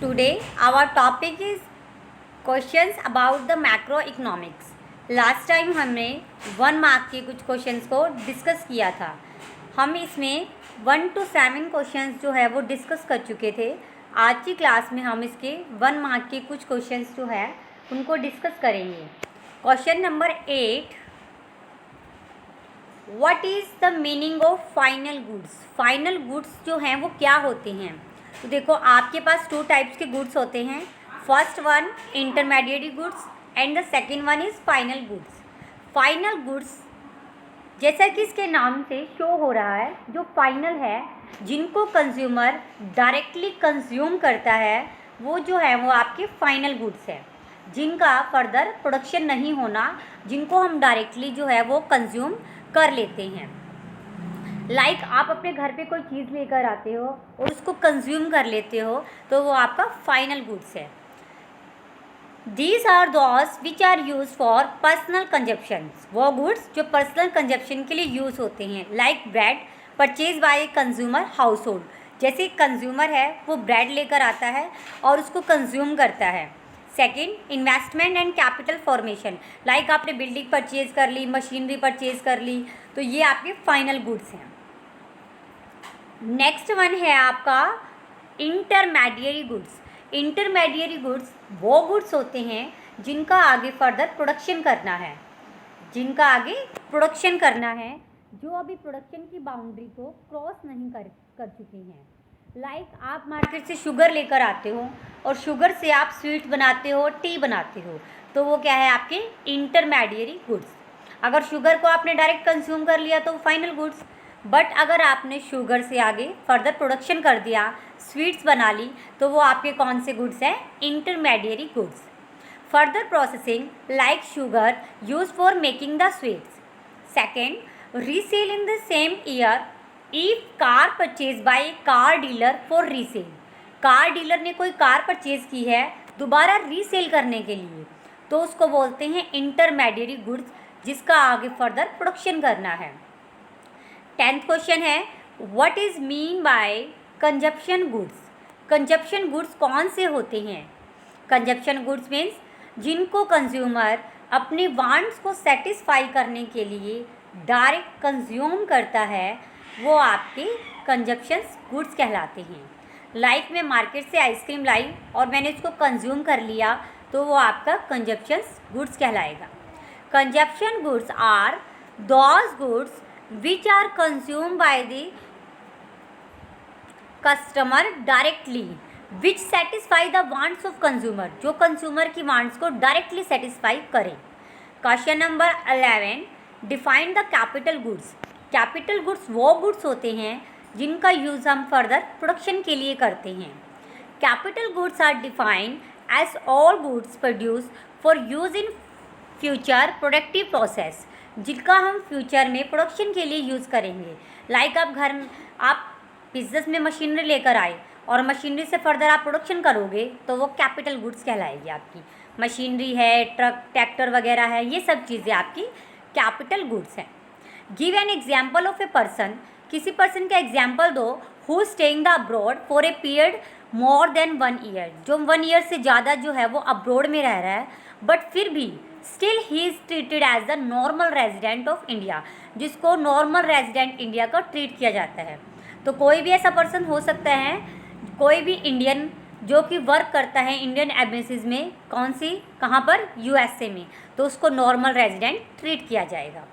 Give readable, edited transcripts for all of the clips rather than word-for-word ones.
Today our topic is questions about the macroeconomics. Last time हमने 1 mark के कुछ questions को डिस्कस किया था. हम इसमें 1 to 7 क्वेश्चंस जो है वो डिस्कस कर चुके थे. आज की क्लास में हम इसके 1 मार्क के कुछ क्वेश्चंस जो है उनको डिस्कस करेंगे. Question number 8, what is the meaning of final goods. Final goods जो हैं वो क्या होते हैं. तो देखो, आपके पास 2 टाइप्स के गुड्स होते हैं. First one intermediate goods and the second one is final goods. Final goods जैसा कि इसके नाम से शो हो रहा है, जो फाइनल है, जिनको कंज्यूमर डायरेक्टली कंज्यूम करता है, वो जो है वो आपके फाइनल गुड्स है. जिनका फर्दर प्रोडक्शन नहीं होना, जिनको हम डायरेक्टली जो है वो कंज्यूम कर लेते हैं. लाइक आप अपने घर पे कोई चीज़ लेकर आते हो और उसको कंज्यूम कर लेते हो, तो वो आपका फाइनल गुड्स है. These are those which are use for personal consumption. वो गुड्स जो पर्सनल कंजप्शन के लिए यूज़ होते हैं. Like bread purchase by consumer household. जैसे कंज्यूमर है वो ब्रेड लेकर आता है और उसको कंज्यूम करता है. Second, investment and capital formation. Like आपने बिल्डिंग परचेज कर ली, मशीनरी परचेज कर ली, तो ये आपके फाइनल गुड्स हैं. नेक्स्ट वन है आपका इंटरमीडिएरी गुड्स. इंटरमीडिएरी गुड्स वो गुड्स होते हैं जिनका आगे फर्दर प्रोडक्शन करना है. जिनका आगे प्रोडक्शन करना है, जो अभी प्रोडक्शन की बाउंड्री को क्रॉस नहीं कर चुके हैं. लाइक आप मार्केट से शुगर लेकर आते हो और शुगर से आप स्वीट बनाते हो, टी बनाते हो, तो वो क्या है, आपके इंटरमीडिएरी गुड्स. अगर शुगर को आपने डायरेक्ट कंज्यूम कर लिया तो फाइनल गुड्स. बट अगर आपने शुगर से आगे फर्दर प्रोडक्शन कर दिया, स्वीट्स बना ली, तो वो आपके कौन से गुड्स हैं, intermediary goods. Further processing like sugar use for making the sweets. Second, resale in the same year if car purchase by car dealer for resale. Car dealer ने कोई कार परचेज की है दोबारा रीसेल करने के लिए, तो उसको बोलते हैं इंटरमीडिएरी गुड्स, जिसका आगे फर्दर प्रोडक्शन करना है. 10th क्वेश्चन है, what is mean by consumption goods. Consumption goods कौन से होते हैं. कंजप्शन गुड्स मीन्स जिनको कंज्यूमर अपने वांट्स को सेटिस्फाई करने के लिए डायरेक्ट कंज्यूम करता है, वो आपके कंजप्शन गुड्स कहलाते हैं. लाइक मैं मार्केट से आइसक्रीम लाई और मैंने उसको कंज्यूम कर लिया, तो वो आपका कंजप्शन गुड्स कहलाएगा. Consumption goods are those goods which are consumed by the customer directly which satisfy the wants of consumer. जो कंज्यूमर की वांट्स को डायरेक्टली सेटिस्फाई करें. Question number 11, define the capital goods. Capital goods वो goods होते हैं जिनका use हम further production के लिए करते हैं. Capital goods are defined as all goods produce for use in future productive process, जिनका हम फ्यूचर में प्रोडक्शन के लिए यूज़ करेंगे. लाइक आप बिजनेस में मशीनरी लेकर आए और मशीनरी से फर्दर आप प्रोडक्शन करोगे, तो वो कैपिटल गुड्स कहलाएगी. आपकी मशीनरी है, ट्रक, ट्रैक्टर वगैरह है, ये सब चीज़ें आपकी कैपिटल गुड्स हैं. Give an example of a person. किसी पर्सन का एग्जाम्पल दो who staying the abroad for a period more than 1 year. जो 1 ईयर से ज़्यादा जो है वो अब्रॉड में रह रहा है, बट फिर भी still he is treated as the normal resident of India, जिसको नॉर्मल रेजिडेंट इंडिया का ट्रीट किया जाता है. तो कोई भी ऐसा पर्सन हो सकता है, कोई भी इंडियन जो कि वर्क करता है इंडियन एम्बेसीज में, कहाँ पर, यूएसए में, तो उसको नॉर्मल रेजिडेंट ट्रीट किया जाएगा.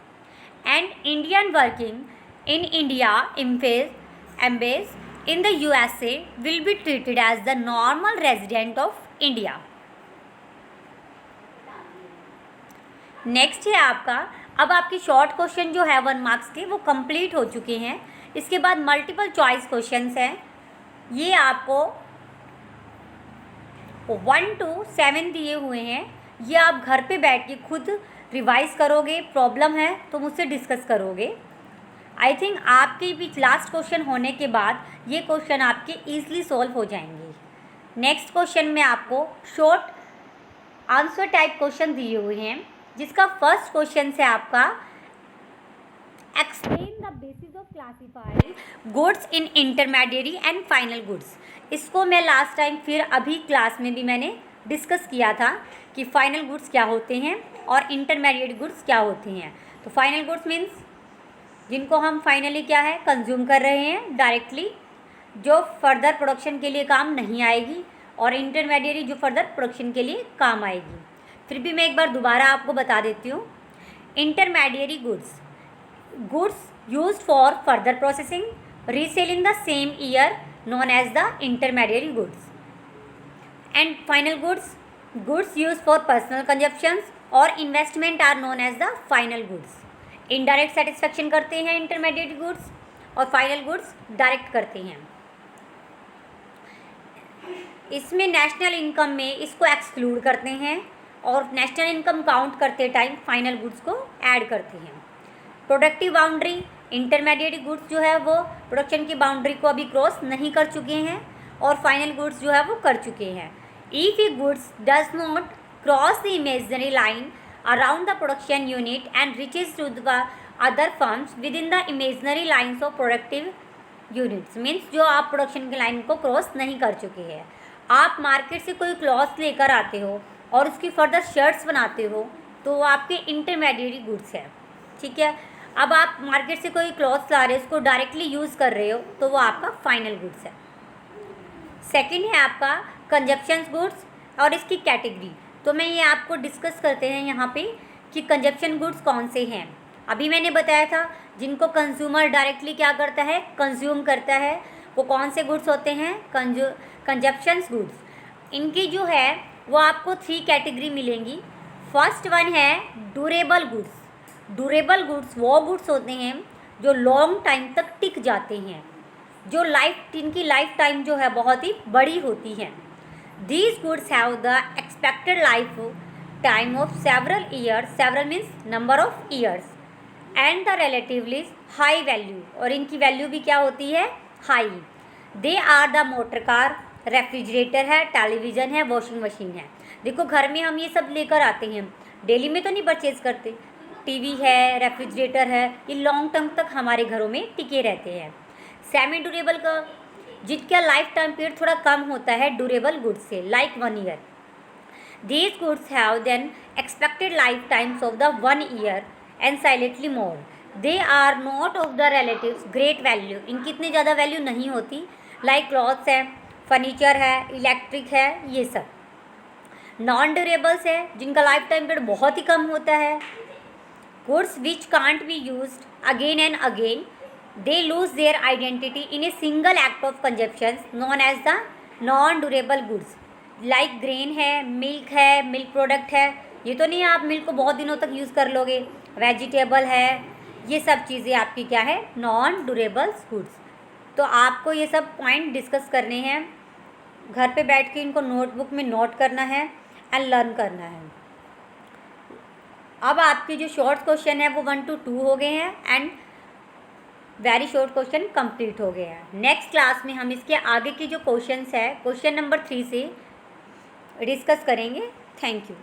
And Indian working in India embassy in the USA will be treated as the normal resident of India. Next है आपका, अब आपकी शॉर्ट क्वेश्चन जो है 1 मार्क्स के वो कंप्लीट हो चुके हैं. इसके बाद मल्टीपल चॉइस क्वेश्चंस हैं. ये आपको 1 to 7 दिए हुए हैं. ये आप घर पे बैठ के खुद रिवाइज करोगे, प्रॉब्लम है तो मुझसे डिस्कस करोगे. आई थिंक आपके भी लास्ट क्वेश्चन होने के बाद ये क्वेश्चन आपके ईजिली सॉल्व हो जाएंगे. नेक्स्ट क्वेश्चन में आपको शॉर्ट आंसर टाइप क्वेश्चन दिए हुए हैं, जिसका फर्स्ट क्वेश्चन है आपका, explain the basis of classify goods in intermediary and final goods. इसको मैं लास्ट टाइम फिर अभी क्लास में भी मैंने डिस्कस किया था कि फाइनल गुड्स क्या होते हैं और इंटरमीडिएट गुड्स क्या होते हैं। तो फाइनल गुड्स मीन्स जिनको हम फाइनली क्या है कंज्यूम कर रहे हैं डायरेक्टली, जो फर्दर प्रोडक्शन के लिए काम नहीं आएगी, और इंटरमीडिएरी जो फर्दर प्रोडक्शन के लिए काम आएगी। फिर भी मैं एक बार दोबारा आपको बता देती हूँ। Intermediary goods, goods used for further processing, resale in the same year, known as the intermediary goods. And final goods, goods used for personal consumptions or investment are known as the final goods. Indirect satisfaction करते हैं intermediate goods और final goods direct करते हैं। इसमें national income में इसको exclude करते हैं और नेशनल इनकम काउंट करते टाइम फाइनल गुड्स को ऐड करते हैं। प्रोडक्टिव बाउंड्री, इंटरमीडिएट गुड्स जो है वो प्रोडक्शन की बाउंड्री को अभी क्रॉस नहीं कर चुके हैं और फाइनल गुड्स जो है वो कर चुके हैं। If a goods does not cross the imaginary line around the production unit and reaches to the other firms within the imaginary lines of productive units, means जो आप प्रोडक्शन की line को क्रॉस नहीं कर चुके हैं। आप market से कोई क्लॉथ लेकर आते हो और उसकी फर्दर शर्ट्स बनाते हो तो वो आपके इंटरमीडिएट गुड्स है, ठीक है। अब आप मार्केट से कोई क्लॉथ ला रहे हो, उसको डायरेक्टली यूज़ कर रहे हो तो वो आपका फाइनल गुड्स है। सेकंड है आपका कंजप्शन गुड्स और इसकी कैटेगरी। तो मैं ये आपको डिस्कस करते हैं यहाँ पे कि कंजप्शन गुड्स कौन से हैं। अभी मैंने बताया था जिनको कंज्यूमर डायरेक्टली क्या करता है कंज्यूम करता है, वो कौन से गुड्स होते हैं कंजप्शन गुड्स। इनकी जो है वो आपको 3 कैटेगरी मिलेंगी। फर्स्ट वन है ड्यूरेबल गुड्स। ड्यूरेबल गुड्स वो गुड्स होते हैं जो लॉन्ग टाइम तक टिक जाते हैं, जो इनकी लाइफ टाइम जो है बहुत ही बड़ी होती है। These goods have the expected lifetime of several years, several means number of years, and the relatively high value, और इनकी वैल्यू भी क्या होती है high. They are the motor car, refrigerator है, टेलीविज़न है, वॉशिंग मशीन है। देखो घर में हम ये सब लेकर आते हैं, डेली में तो नहीं परचेज़ करते। टीवी है, रेफ्रिजरेटर है, ये लॉन्ग टर्म तक हमारे घरों में टिके रहते हैं। सेमी ड्यूरेबल का जिनका लाइफ टाइम पीरियड थोड़ा कम होता है ड्यूरेबल गुड्स से, like 1 year. These goods have then expected life times of the 1 year and silently more. They are not of the relatives great value, इनकी इतनी ज़्यादा वैल्यू नहीं होती, लाइक क्लॉथ्स है, फर्नीचर है, इलेक्ट्रिक है, ये सब। नॉन ड्यूरेबल्स है जिनका लाइफ टाइम पीरियड बहुत ही कम होता है। Goods which can't be used again and again, they lose their identity in a single act of consumption known as the non-durable goods. Like grain है, milk product है, ये तो नहीं आप मिल्क को बहुत दिनों तक यूज़ कर लोगे। वेजिटेबल है, ये सब चीज़ें आपकी क्या है नॉन ड्यूरेबल गुड्स। तो आपको ये सब पॉइंट डिस्कस करने हैं, घर पे बैठ के इनको नोटबुक में नोट करना है एंड लर्न करना है। अब आपके जो शॉर्ट क्वेश्चन है वो 1 to 2 हो गए हैं and very short question complete हो गए हैं। नेक्स्ट क्लास में हम इसके आगे की जो क्वेश्चंस है क्वेश्चन नंबर 3 से डिस्कस करेंगे। Thank you.